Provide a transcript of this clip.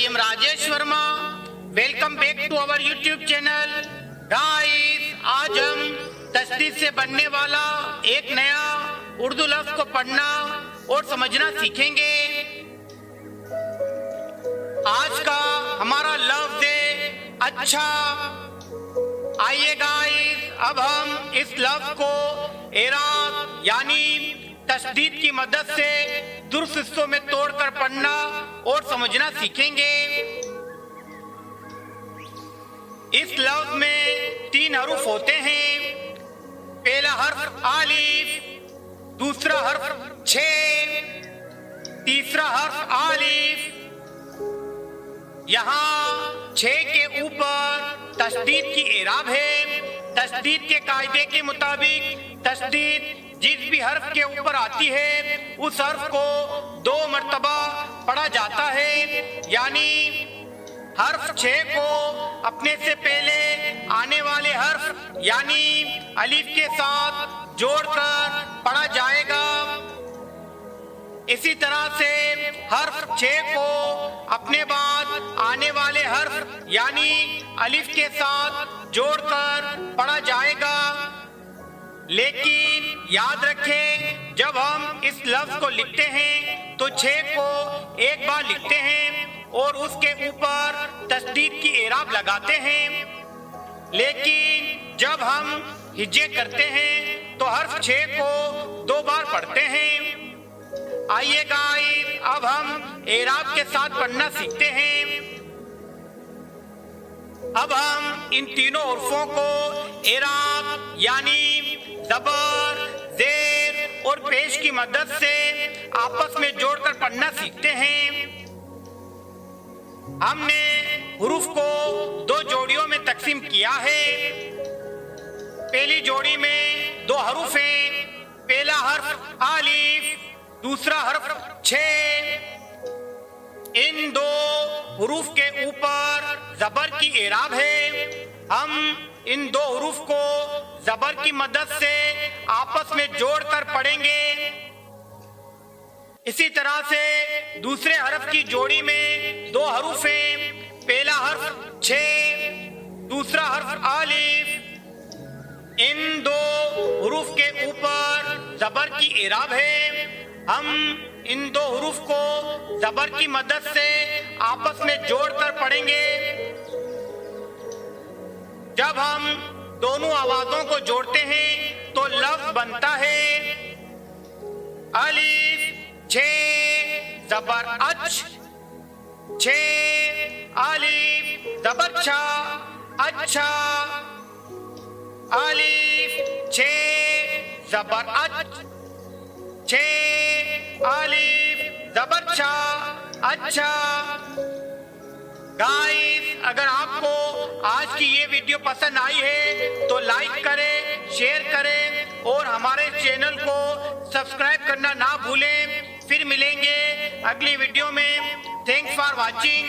am Rajesh Verma. Welcome back to our YouTube channel. Guys, आज हम तस्दीद से बनने वाला एक नया उर्दू लफ्ज को पढ़ना और समझना सीखेंगे। आज का हमारा लफ्ज है अच्छा। आइए गाइस, अब हम इस लफ्ज को एराब यानी तस्दीद की मदद से दुरुस्त हिस्सों में तोड़कर पढ़ना और समझना सीखेंगे। इस लफ्ज में 3 हरूफ होते हैं। पहला हर्फ आलिफ, दूसरा हर्फ छे, तीसरा हर्फ आलिफ। यहाँ छे के ऊपर तस्दीद की एराब है। तस्दीद के कायदे के मुताबिक तस्दीद जिस भी हर्फ के ऊपर आती है उस हर्फ को 2 मर्तबा पढ़ा जाता है। यानी हर्फ 6 को अपने से पहले आने वाले हर्फ यानी अलिफ के साथ जोड़कर पढ़ा जाएगा। इसी तरह से हर्फ 6 को अपने बाद आने वाले हर्फ यानी अलिफ के साथ जोड़कर पढ़ा जाएगा। लेकिन याद रखें, जब हम इस लफ्ज को लिखते हैं तो 6 को एक बार लिखते हैं और उसके ऊपर तस्दीद की एराब लगाते हैं। लेकिन जब हम हिज्जे करते हैं तो हर्फ 6 को 2 बार पढ़ते हैं। आइए गाइस, अब हम एराब के साथ पढ़ना सीखते हैं। अब हम इन तीनों हर्फों को एराब यानी ज़बर, ज़ेर और पेश की मदद से आपस में जोड़कर पढ़ना सीखते हैं। हमने हुरूफ को 2 जोड़ियों में तकसीम किया है। पहली जोड़ी में 2 हरूफ हैं। पहला हर्फ आलिफ, दूसरा हर्फ छे। इन 2 हुरूफ के ऊपर ज़बर की एराब है। हम इन 2 हुरूफ को ज़बर की मदद से आपस में जोड़कर पढ़ेंगे। इसी तरह से दूसरे हर्फ की जोड़ी में 2 हरूफ हैं। पहला हर्फ छे, दूसरा हर्फ आलिफ। इन 2 हुरूफ के ऊपर ज़बर की एराब है। हम इन 2 हुरूफ को ज़बर की मदद से आपस में जोड़कर पढ़ेंगे। जब हम दोनों आवाजों को जोड़ते हैं तो लफ्ज बनता है अलिफ छे ज़बर अच, छे अलिफ ज़बर छा, अच्छा। अलिफ छे ज़बर अच, छे अलिफ ज़बर छा, अच्छा। गाइस, अगर आपको आज की ये वीडियो पसंद आई है तो लाइक करें, शेयर करें और हमारे चैनल को सब्सक्राइब करना ना भूलें। फिर मिलेंगे अगली वीडियो में। Thanks for watching.